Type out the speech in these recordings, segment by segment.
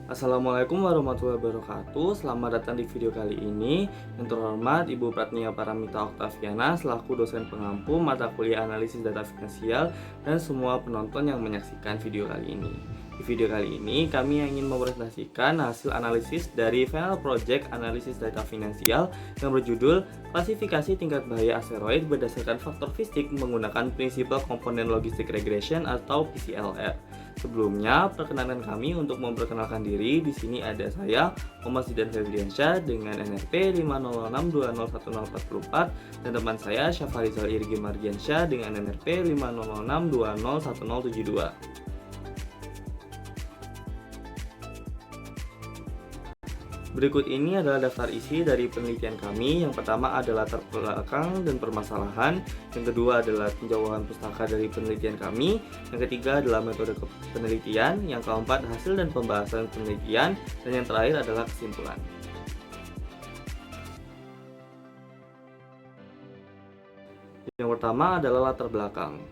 Assalamualaikum warahmatullahi wabarakatuh. Selamat datang di video kali ini. Yang terhormat Ibu Pratnia Paramita Oktaviana selaku dosen pengampu mata kuliah analisis data finansial dan semua penonton yang menyaksikan video kali ini. Di video kali ini kami ingin mempresentasikan hasil analisis dari Final Project Analisis Data Finansial yang berjudul Klasifikasi Tingkat Bahaya Asteroid berdasarkan faktor fisik menggunakan prinsipal komponen logistik regression atau PCLR. Sebelumnya, perkenalan kami untuk memperkenalkan diri. Di sini ada saya, Muhammad Zidan Febriansyah dengan NRP 500620104 dan teman saya Syafarizal Irgi Mardiansyah dengan NRP 50062011072. Berikut ini adalah daftar isi dari penelitian kami. Yang pertama adalah latar belakang dan permasalahan. Yang kedua adalah penjauhan pustaka dari penelitian kami. Yang ketiga adalah metode penelitian. Yang keempat hasil dan pembahasan penelitian. Dan yang terakhir adalah kesimpulan. Yang pertama adalah latar belakang.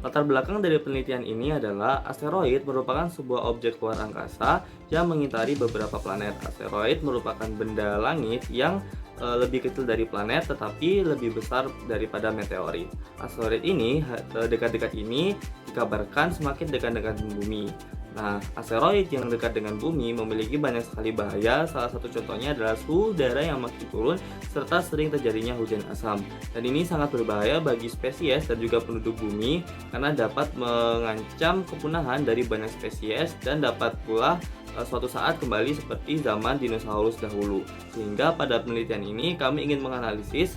Latar belakang dari penelitian ini adalah asteroid merupakan sebuah objek luar angkasa yang mengitari beberapa planet. Asteroid merupakan benda langit yang lebih kecil dari planet tetapi lebih besar daripada meteorit. Asteroid ini dekat-dekat ini dikabarkan semakin dekat-dekat bumi. Nah, asteroid yang dekat dengan bumi memiliki banyak sekali bahaya. Salah satu contohnya adalah suhu udara yang makin turun serta sering terjadinya hujan asam. Dan ini sangat berbahaya bagi spesies dan juga penduduk bumi karena dapat mengancam kepunahan dari banyak spesies dan dapat pula suatu saat kembali seperti zaman dinosaurus dahulu. Sehingga pada penelitian ini kami ingin menganalisis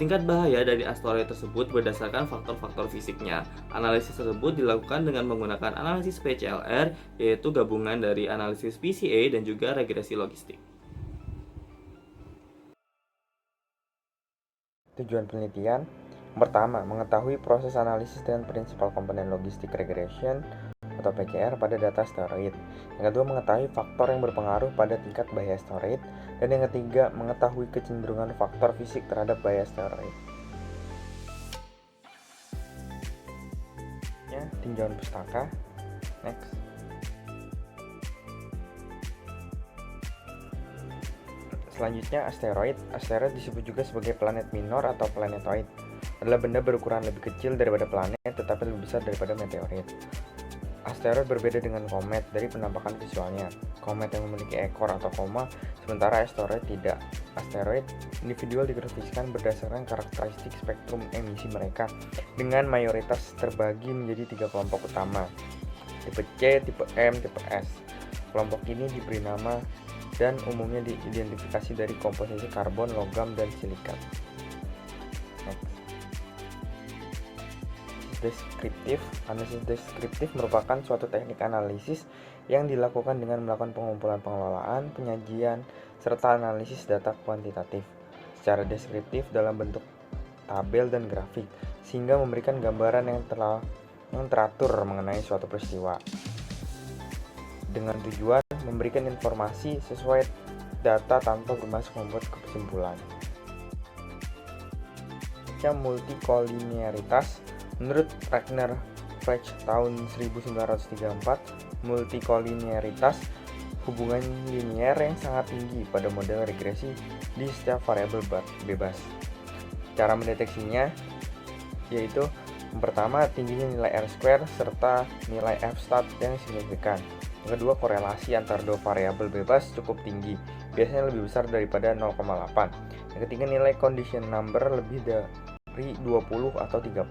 tingkat bahaya dari asteroid tersebut berdasarkan faktor-faktor fisiknya. Analisis tersebut dilakukan dengan menggunakan analisis PCLR, yaitu gabungan dari analisis PCA dan juga regresi logistik. Tujuan penelitian pertama, mengetahui proses analisis dengan prinsipal komponen logistik regression atau PCR pada data asteroid. Yang kedua, mengetahui faktor yang berpengaruh pada tingkat bahaya asteroid. Dan yang ketiga, mengetahui kecenderungan faktor fisik terhadap bahaya asteroid. Tinjauan pustaka. Next. Selanjutnya, asteroid. Asteroid disebut juga sebagai planet minor atau planetoid. Adalah benda berukuran lebih kecil daripada planet tetapi lebih besar daripada meteorit. Asteroid berbeda dengan komet dari penampakan visualnya. Komet yang memiliki ekor atau koma, sementara asteroid tidak. Asteroid individual digrafiskan berdasarkan karakteristik spektrum emisi mereka, dengan mayoritas terbagi menjadi 3 kelompok utama, tipe C, tipe M, tipe S. Kelompok ini diberi nama dan umumnya diidentifikasi dari komposisi karbon, logam, dan silikat. Deskriptif. Analisis deskriptif merupakan suatu teknik analisis yang dilakukan dengan melakukan pengumpulan, pengelolaan, penyajian, serta analisis data kuantitatif secara deskriptif dalam bentuk tabel dan grafik, sehingga memberikan gambaran yang teratur mengenai suatu peristiwa dengan tujuan memberikan informasi sesuai data tanpa bermaksud membuat kesimpulan. Multikolinearitas. Menurut Ragnar Frecht tahun 1934, multikolinearitas hubungan linier yang sangat tinggi pada model regresi di setiap variabel bebas. Cara mendeteksinya yaitu yang pertama, tingginya nilai R² serta nilai F-stat yang signifikan. Yang kedua, korelasi antara dua variabel bebas cukup tinggi, biasanya lebih besar daripada 0,8. Yang ketiga, nilai condition number lebih dari 20 atau 30.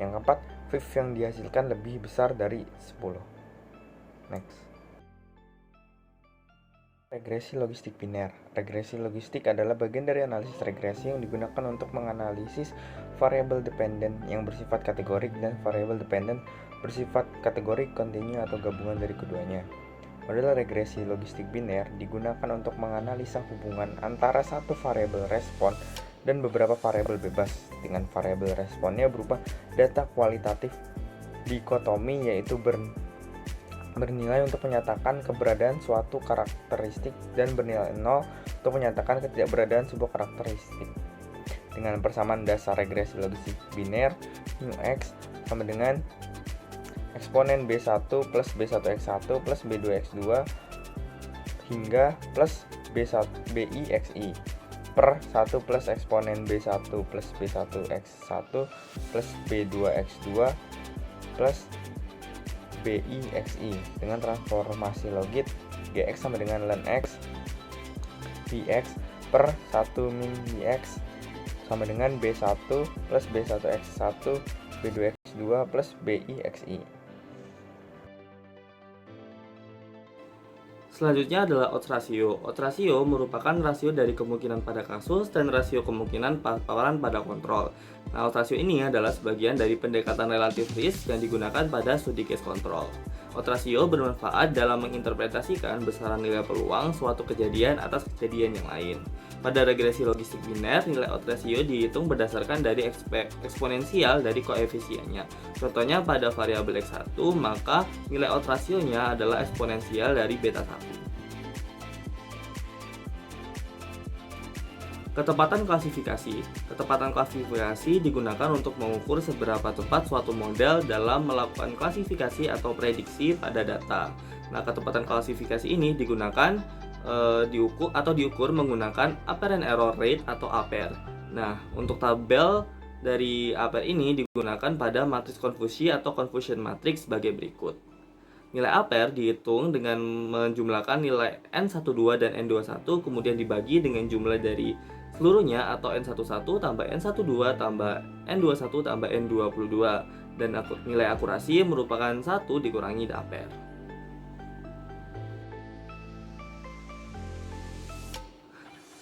Yang keempat, VIF yang dihasilkan lebih besar dari 10. Next. Regresi logistik biner. Regresi logistik adalah bagian dari analisis regresi yang digunakan untuk menganalisis variabel dependent yang bersifat kategorik dan variabel dependent bersifat kategorik, kontinu, atau gabungan dari keduanya. Model regresi logistik biner digunakan untuk menganalisa hubungan antara satu variabel respon dan beberapa variabel bebas, dengan variabel responnya berupa data kualitatif dikotomi, yaitu bernilai untuk menyatakan keberadaan suatu karakteristik dan bernilai 0 untuk menyatakan ketidakberadaan sebuah karakteristik. Dengan persamaan dasar regresi logistik biner, μx sama dengan eksponen B1 plus B1x1 plus B2x2 hingga plus B1 BI/XI per 1 plus eksponen B1 plus B1x1 plus B2x2 plus BI/XI dengan transformasi logit Gx sama dengan ln x Bx per 1 min Bx sama dengan B1 plus B1x1 B2x2 plus BI/XI. Selanjutnya adalah odds ratio. Odds ratio merupakan rasio dari kemungkinan pada kasus dan rasio kemungkinan paparan pada kontrol. Nah, odds ratio ini adalah sebagian dari pendekatan relatif risk yang digunakan pada studi case control. Odds ratio bermanfaat dalam menginterpretasikan besaran nilai peluang suatu kejadian atas kejadian yang lain. Pada regresi logistik biner, nilai odds ratio dihitung berdasarkan dari eksponensial dari koefisiennya. Contohnya pada variabel X1, maka nilai odds rasionya adalah eksponensial dari beta 1. Ketepatan klasifikasi. Ketepatan klasifikasi digunakan untuk mengukur seberapa tepat suatu model dalam melakukan klasifikasi atau prediksi pada data. Nah, ketepatan klasifikasi ini digunakan diukur menggunakan apparent error rate atau APER. Nah, untuk tabel dari APER ini digunakan pada matriks konfusi atau confusion matrix sebagai berikut. Nilai APER dihitung dengan menjumlahkan nilai N12 dan N21 kemudian dibagi dengan jumlah dari seluruhnya atau N11 tambah N12 tambah N21 tambah N22 dan nilai akurasi merupakan 1 dikurangi APER.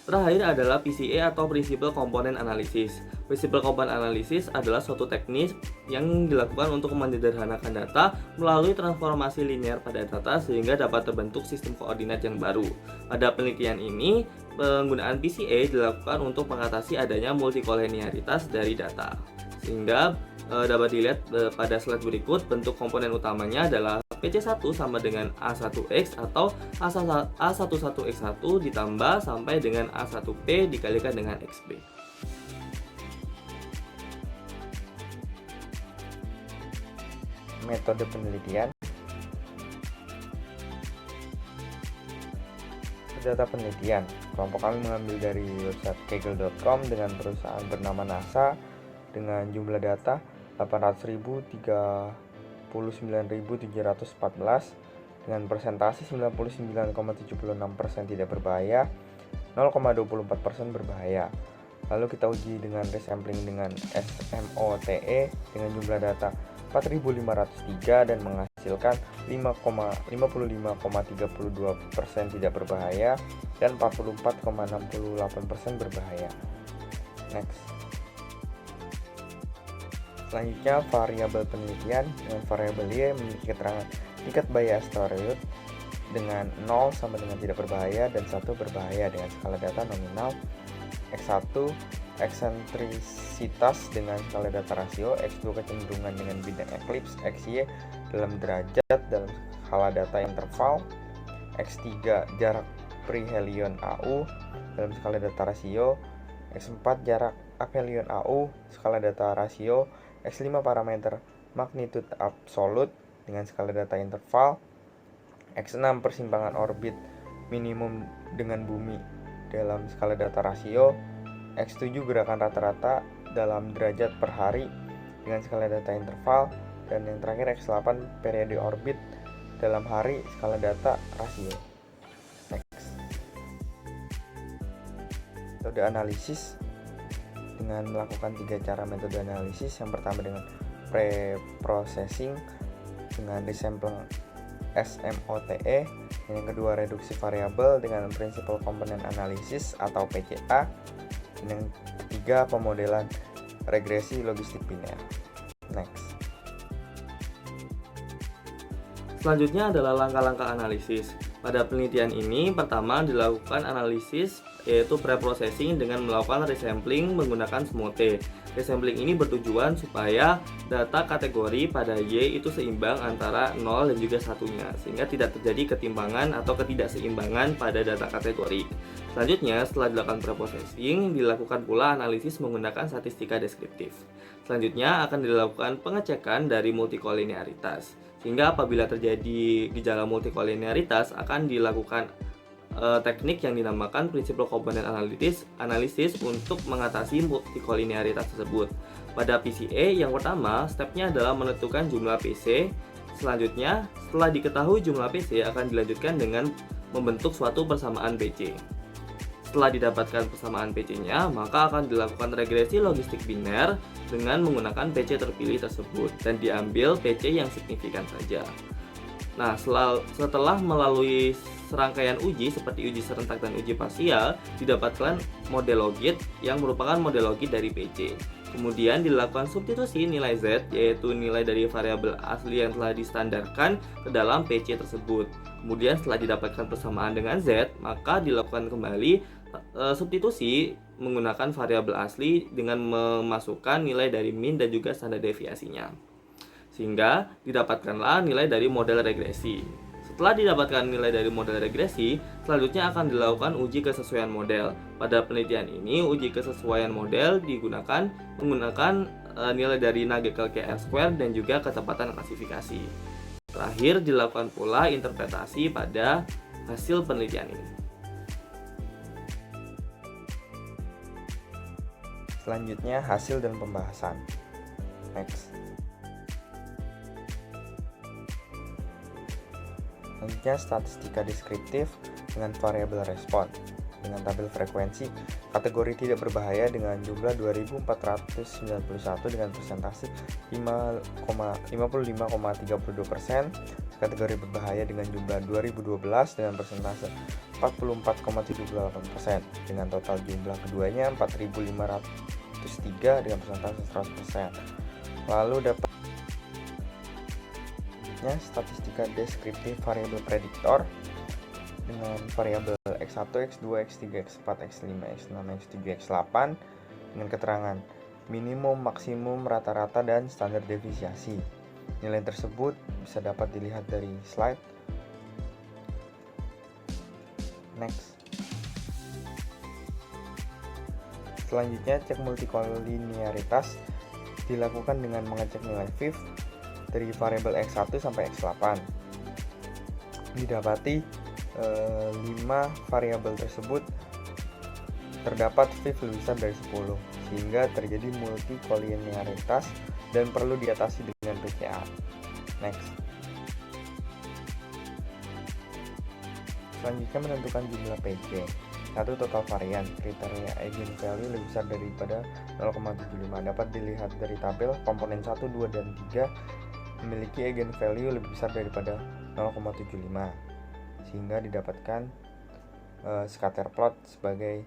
Terakhir adalah PCA atau Principal Component Analysis. Principal Component Analysis adalah suatu teknik yang dilakukan untuk menyederhanakan data melalui transformasi linear pada data sehingga dapat terbentuk sistem koordinat yang baru. Pada penelitian ini, penggunaan PCA dilakukan untuk mengatasi adanya multikolenialitas dari data. Sehingga dapat dilihat pada slide berikut, bentuk komponen utamanya adalah PC1 sama dengan A1X atau A11X1 ditambah sampai dengan A1P dikalikan dengan XP. Metode penelitian. Data penelitian. Kelompok kami mengambil dari website kaggle.com dengan perusahaan bernama NASA dengan jumlah data 800.039.714 dengan persentase 99,76% tidak berbahaya, 0,24% berbahaya. Lalu kita uji dengan resampling dengan SMOTE dengan jumlah data 4.503 dan menghasilkan 55,32% tidak berbahaya dan 44,68% berbahaya. Next. Selanjutnya variabel penelitian. Dengan variabel Y memiliki keterangan tingkat bahaya asteroid dengan 0 sama dengan tidak berbahaya dan 1 berbahaya dengan skala data nominal. X1 eksentrisitas dengan skala data rasio, X2 kecenderungan dengan bidang eklipse, XY dalam derajat dalam skala data interval, X3 jarak perihelion AU dalam skala data rasio, X4 jarak aphelion AU skala data rasio, X5 parameter magnitude absolut dengan skala data interval, X6 persimpangan orbit minimum dengan bumi dalam skala data rasio, X7 gerakan rata-rata dalam derajat per hari dengan skala data interval, dan yang terakhir X8 periode orbit dalam hari skala data rasio. Next. Metode analisis. Dengan melakukan 3 cara metode analisis. Yang pertama dengan pre-processing dengan resampling SMOTE, yang kedua reduksi variabel dengan principal component analysis atau PCA, dan yang ketiga pemodelan regresi logistik biner. Next. Selanjutnya adalah langkah-langkah analisis. Pada penelitian ini, pertama dilakukan analisis yaitu pre-processing dengan melakukan resampling menggunakan SMOTE. Resampling ini bertujuan supaya data kategori pada Y itu seimbang antara 0 dan juga 1-nya, sehingga tidak terjadi ketimpangan atau ketidakseimbangan pada data kategori. Selanjutnya, setelah dilakukan preprocessing, dilakukan pula analisis menggunakan statistika deskriptif. Selanjutnya akan dilakukan pengecekan dari multikolinearitas. Sehingga apabila terjadi gejala multikolinearitas akan dilakukan teknik yang dinamakan prinsip low component analisis untuk mengatasi multikolinearitas tersebut. Pada PCA yang pertama, stepnya adalah menentukan jumlah PC. Selanjutnya, setelah diketahui jumlah PC akan dilanjutkan dengan membentuk suatu persamaan PC. Setelah didapatkan persamaan PC-nya, maka akan dilakukan regresi logistik biner dengan menggunakan PC terpilih tersebut dan diambil PC yang signifikan saja. Nah, setelah melalui serangkaian uji seperti uji serentak dan uji parsial, didapatkan model logit yang merupakan model logit dari PC. Kemudian dilakukan substitusi nilai Z, yaitu nilai dari variabel asli yang telah distandarkan ke dalam PC tersebut. Kemudian setelah didapatkan persamaan dengan Z, maka dilakukan kembali substitusi menggunakan variabel asli dengan memasukkan nilai dari min dan juga standar deviasinya, sehingga didapatkanlah nilai dari model regresi. Setelah didapatkan nilai dari model regresi, selanjutnya akan dilakukan uji kesesuaian model. Pada penelitian ini, uji kesesuaian model menggunakan nilai dari Nagekel KR² dan juga ketepatan klasifikasi. Terakhir, dilakukan pula interpretasi pada hasil penelitian ini. Selanjutnya, hasil dan pembahasan. Next. Selanjutnya, statistika deskriptif dengan variabel respon. Dengan tabel frekuensi, kategori tidak berbahaya dengan jumlah 2491 dengan persentase 55,32%. Kategori berbahaya dengan jumlah 2012 dengan persentase 44,78%. Dengan total jumlah keduanya 4503 dengan persentase 100%. Lalu dapat statistika deskriptif variabel prediktor dengan variabel X1, X2, X3, X4, X5, X6, X7, X8 dengan keterangan minimum, maksimum, rata-rata, dan standar deviasi. Nilai tersebut bisa dapat dilihat dari slide. Next. Selanjutnya, cek multikolinearitas dilakukan dengan mengecek nilai VIF dari variabel X1 sampai X8. Didapati 5 variabel tersebut terdapat VIF lebih besar dari 10, sehingga terjadi multikolinearitas dan perlu diatasi dengan PCA. Next. Selanjutnya, menentukan jumlah PC. 1. Total varian. Kriteria eigenvalue lebih besar daripada 0,75 dapat dilihat dari tabel. Komponen 1, 2, dan 3 memiliki eigenvalue lebih besar daripada 0,75, sehingga didapatkan scatter plot sebagai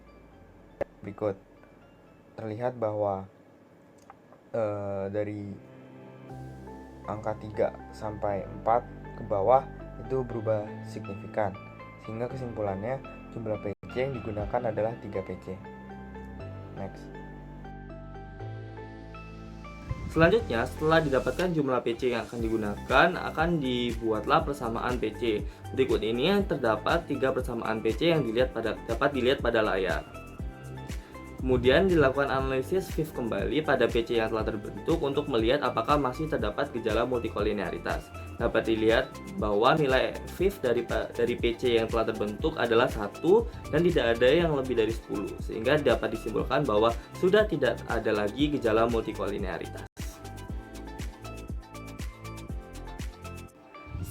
berikut. Terlihat bahwa dari angka 3 sampai 4 ke bawah itu berubah signifikan, sehingga kesimpulannya jumlah PC yang digunakan adalah 3 PC. Next. Selanjutnya, setelah didapatkan jumlah PC yang akan digunakan, akan dibuatlah persamaan PC. Berikut ini yang terdapat 3 persamaan PC yang dapat dilihat pada layar. Kemudian dilakukan analisis VIF kembali pada PC yang telah terbentuk untuk melihat apakah masih terdapat gejala multikolinearitas. Dapat dilihat bahwa nilai VIF dari PC yang telah terbentuk adalah 1 dan tidak ada yang lebih dari 10, sehingga dapat disimpulkan bahwa sudah tidak ada lagi gejala multikolinearitas.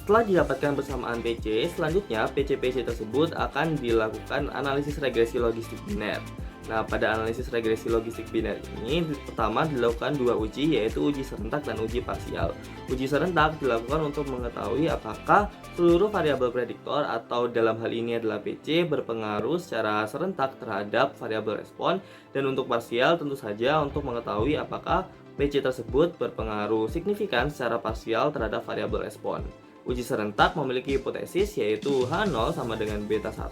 Setelah didapatkan persamaan PC, selanjutnya PC-PC tersebut akan dilakukan analisis regresi logistik biner. Nah, pada analisis regresi logistik biner ini pertama dilakukan 2 uji, yaitu uji serentak dan uji parsial. Uji serentak dilakukan untuk mengetahui apakah seluruh variabel prediktor atau dalam hal ini adalah PC berpengaruh secara serentak terhadap variabel respon, dan untuk parsial tentu saja untuk mengetahui apakah PC tersebut berpengaruh signifikan secara parsial terhadap variabel respon. Uji serentak memiliki hipotesis yaitu H0 sama dengan beta 1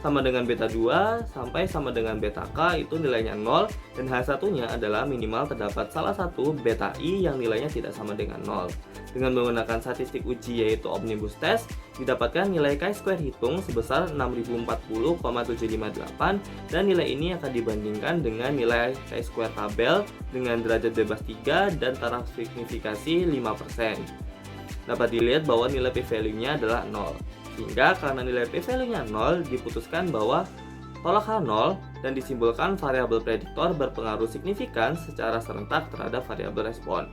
sama dengan beta 2 sampai sama dengan beta K itu nilainya 0, dan H1-nya adalah minimal terdapat salah satu beta I yang nilainya tidak sama dengan 0. Dengan menggunakan statistik uji yaitu omnibus test, didapatkan nilai chi-square hitung sebesar 6040,758, dan nilai ini akan dibandingkan dengan nilai chi-square tabel dengan derajat bebas 3 dan taraf signifikasi 5%. Dapat dilihat bahwa nilai p-value-nya adalah 0. Sehingga karena nilai p-value-nya 0, diputuskan bahwa tolak H0 dan disimpulkan variabel prediktor berpengaruh signifikan secara serentak terhadap variabel respon.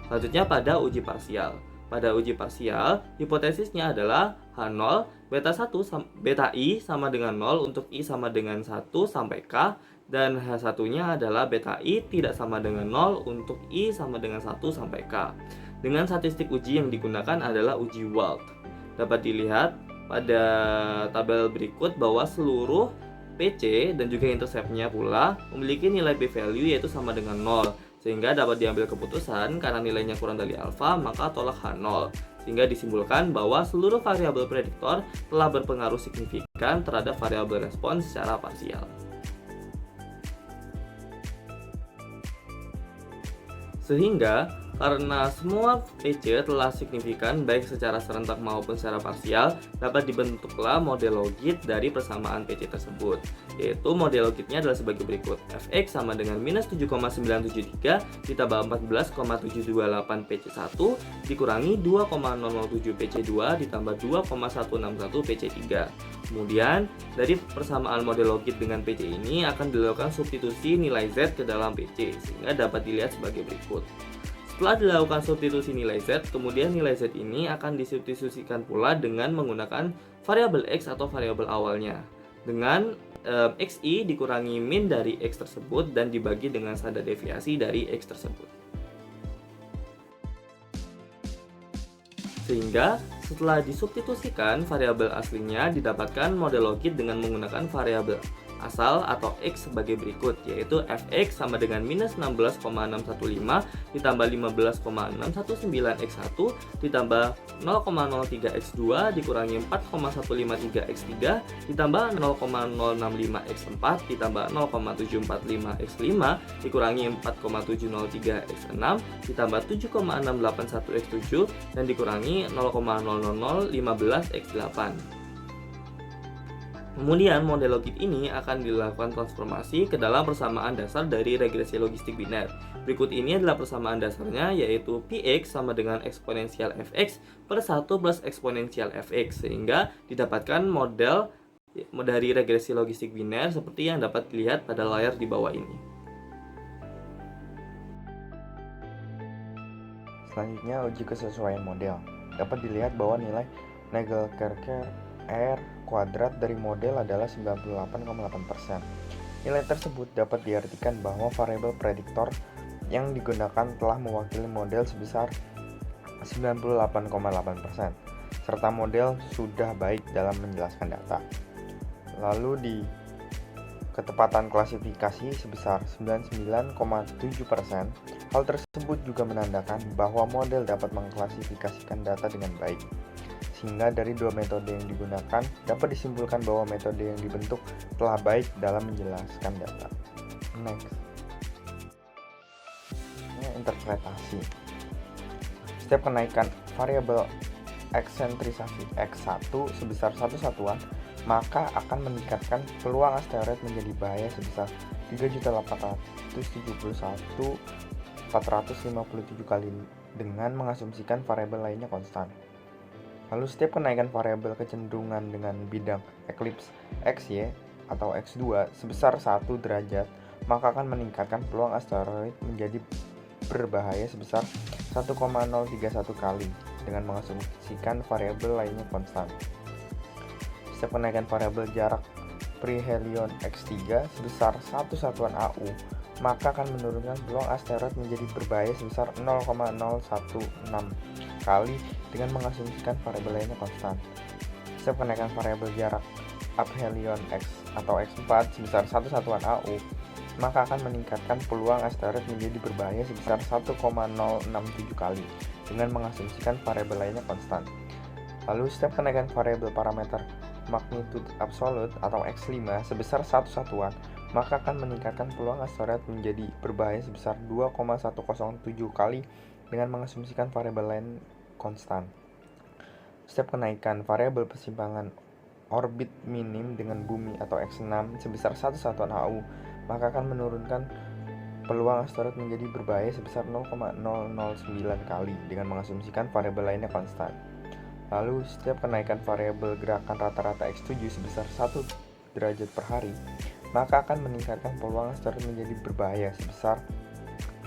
Selanjutnya pada uji parsial. Pada uji parsial, hipotesisnya adalah H0 beta I sama dengan 0 untuk I sama dengan 1 sampai K, dan H1-nya adalah beta I tidak sama dengan 0 untuk I sama dengan 1 sampai K. Dengan statistik uji yang digunakan adalah uji Wald. Dapat dilihat pada tabel berikut bahwa seluruh PC dan juga intercept-nya pula memiliki nilai p-value yaitu sama dengan 0, sehingga dapat diambil keputusan karena nilainya kurang dari alfa maka tolak H0, sehingga disimpulkan bahwa seluruh variabel prediktor telah berpengaruh signifikan terhadap variabel respon secara parsial. Sehingga karena semua PC telah signifikan baik secara serentak maupun secara parsial, dapat dibentuklah model logit dari persamaan PC tersebut. Yaitu model logitnya adalah sebagai berikut. Fx sama dengan minus 7,973 ditambah 14,728 PC1 dikurangi 2,007 PC2 ditambah 2,161 PC3. Kemudian dari persamaan model logit dengan PC ini akan dilakukan substitusi nilai Z ke dalam PC, sehingga dapat dilihat sebagai berikut. Setelah dilakukan substitusi nilai Z, kemudian nilai Z ini akan disubstitusikan pula dengan menggunakan variabel X atau variabel awalnya. Dengan XI dikurangi min dari X tersebut dan dibagi dengan standar deviasi dari X tersebut. Sehingga setelah disubstitusikan variabel aslinya, didapatkan model logit dengan menggunakan variabel asal atau X sebagai berikut, yaitu Fx sama dengan minus 16,615 ditambah 15,619 X1 ditambah 0,03 X2 dikurangi 4,153 X3 ditambah 0,065 X4 ditambah 0,745 X5 dikurangi 4,703 X6 ditambah 7,681 X7 dan dikurangi 0,00015 X8. Kemudian model logit ini akan dilakukan transformasi ke dalam persamaan dasar dari regresi logistik biner. Berikut ini adalah persamaan dasarnya, yaitu Px sama dengan eksponensial Fx per 1 plus eksponensial Fx, sehingga didapatkan model dari regresi logistik biner seperti yang dapat dilihat pada layar di bawah ini. Selanjutnya uji kesesuaian model. Dapat dilihat bahwa nilai Nagelkerker R kuadrat dari model adalah 98,8%. Nilai tersebut dapat diartikan bahwa variabel prediktor yang digunakan telah mewakili model sebesar 98,8%, serta model sudah baik dalam menjelaskan data. Lalu di ketepatan klasifikasi sebesar 99,7%, hal tersebut juga menandakan bahwa model dapat mengklasifikasikan data dengan baik. Sehingga dari dua metode yang digunakan, dapat disimpulkan bahwa metode yang dibentuk telah baik dalam menjelaskan data. Next. Interpretasi. Setiap kenaikan variabel eksentrisasi X1 sebesar 1 satuan, maka akan meningkatkan peluang asteroid menjadi bahaya sebesar 3.871.457 kali dengan mengasumsikan variabel lainnya konstan. Lalu setiap kenaikan variabel kecenderungan dengan bidang eklips XY atau X2 sebesar 1 derajat, maka akan meningkatkan peluang asteroid menjadi berbahaya sebesar 1,031 kali dengan mengasumsikan variabel lainnya konstan. Setiap kenaikan variabel jarak perihelion X3 sebesar 1 satuan AU, maka akan menurunkan peluang asteroid menjadi berbahaya sebesar 0,016 kali dengan mengasumsikan variabel lainnya konstan. Setiap kenaikan variabel jarak aphelion X atau X4 sebesar 1 satuan AU, maka akan meningkatkan peluang asteroid menjadi berbahaya sebesar 1,067 kali dengan mengasumsikan variabel lainnya konstan. Lalu setiap kenaikan variabel parameter magnitude absolute atau X5 sebesar 1 satuan, maka akan meningkatkan peluang asteroid menjadi berbahaya sebesar 2,107 kali dengan mengasumsikan variabel lain konstan. Setiap kenaikan variabel persimpangan orbit minim dengan bumi atau X6 sebesar 1 satuan AU, maka akan menurunkan peluang asteroid menjadi berbahaya sebesar 0,009 kali dengan mengasumsikan variabel lainnya konstan. Lalu, setiap kenaikan variabel gerakan rata-rata X7 sebesar 1 derajat per hari, maka akan meningkatkan peluang asteroid menjadi berbahaya sebesar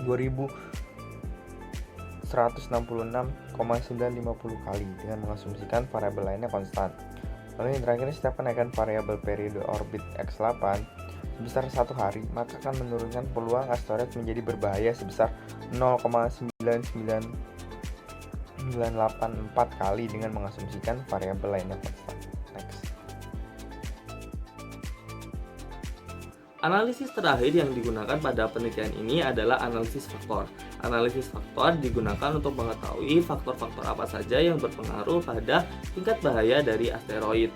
2166,950 kali dengan mengasumsikan variabel lainnya konstan. Lalu yang terakhir, setiap kenaikan variabel periode orbit X8 sebesar 1 hari, maka akan menurunkan peluang asteroid menjadi berbahaya sebesar 0,99984 kali dengan mengasumsikan variabel lainnya konstan. Next. Analisis terakhir yang digunakan pada penelitian ini adalah analisis faktor. Analisis faktor digunakan untuk mengetahui faktor-faktor apa saja yang berpengaruh pada tingkat bahaya dari asteroid.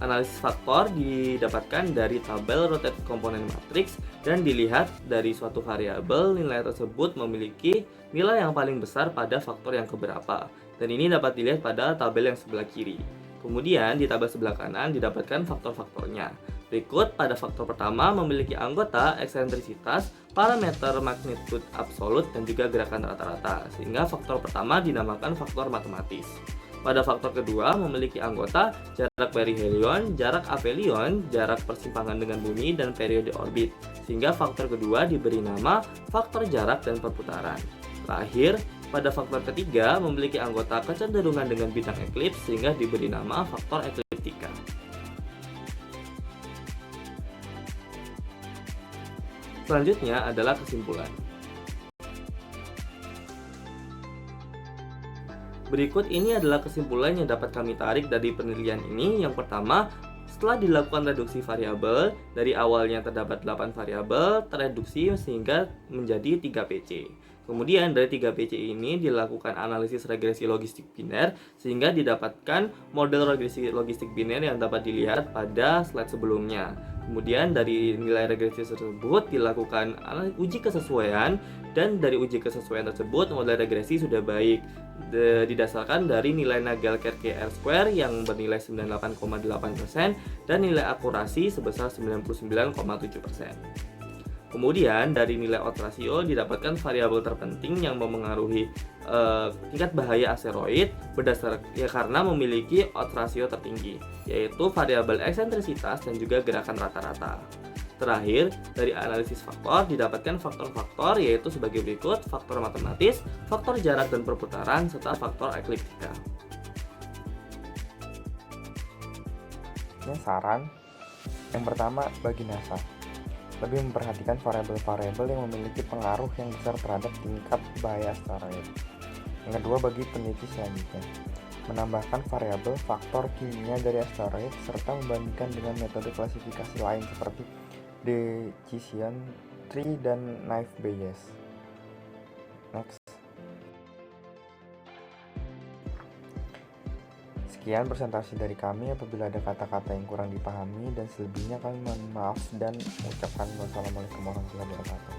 Analisis faktor didapatkan dari tabel rotated component matrix dan dilihat dari suatu variabel nilai tersebut memiliki nilai yang paling besar pada faktor yang keberapa. Dan ini dapat dilihat pada tabel yang sebelah kiri. Kemudian di tabel sebelah kanan didapatkan faktor-faktornya. Berikut pada faktor pertama memiliki anggota, eksentrisitas, parameter magnitude absolut, dan juga gerakan rata-rata. Sehingga faktor pertama dinamakan faktor matematis. Pada faktor kedua memiliki anggota, jarak perihelion, jarak aphelion, jarak persimpangan dengan bumi, dan periode orbit. Sehingga faktor kedua diberi nama faktor jarak dan perputaran. Terakhir, pada faktor ketiga memiliki anggota kecenderungan dengan bintang eklips sehingga diberi nama faktor ekliptika. Selanjutnya adalah kesimpulan. Berikut ini adalah kesimpulan yang dapat kami tarik dari penelitian ini. Yang pertama, setelah dilakukan reduksi variabel, dari awalnya terdapat 8 variabel, tereduksi sehingga menjadi 3 PC. Kemudian dari 3 PC ini dilakukan analisis regresi logistik biner sehingga didapatkan model regresi logistik biner yang dapat dilihat pada slide sebelumnya. Kemudian dari nilai regresi tersebut dilakukan uji kesesuaian, dan dari uji kesesuaian tersebut model regresi sudah baik didasarkan dari nilai Nagelkerke R-square yang bernilai 98,8% dan nilai akurasi sebesar 99,7%. Kemudian dari nilai odds ratio didapatkan variabel terpenting yang memengaruhi tingkat bahaya asteroid karena memiliki odds ratio tertinggi, yaitu variabel eksentrisitas dan juga gerakan rata-rata. Terakhir, dari analisis faktor didapatkan faktor-faktor yaitu sebagai berikut: faktor matematis, faktor jarak dan perputaran, serta faktor ekliptika. Ini saran yang pertama bagi NASA, lebih memperhatikan variabel-variabel yang memiliki pengaruh yang besar terhadap tingkat bahaya asteroid. Yang kedua, bagi peneliti selanjutnya, menambahkan variabel faktor kimia dari asteroid serta membandingkan dengan metode klasifikasi lain seperti decision tree dan naive Bayes. Next. Sekian presentasi dari kami. Apabila ada kata-kata yang kurang dipahami dan selebihnya kami mohon maaf dan mengucapkan wassalamualaikum warahmatullahi wabarakatuh.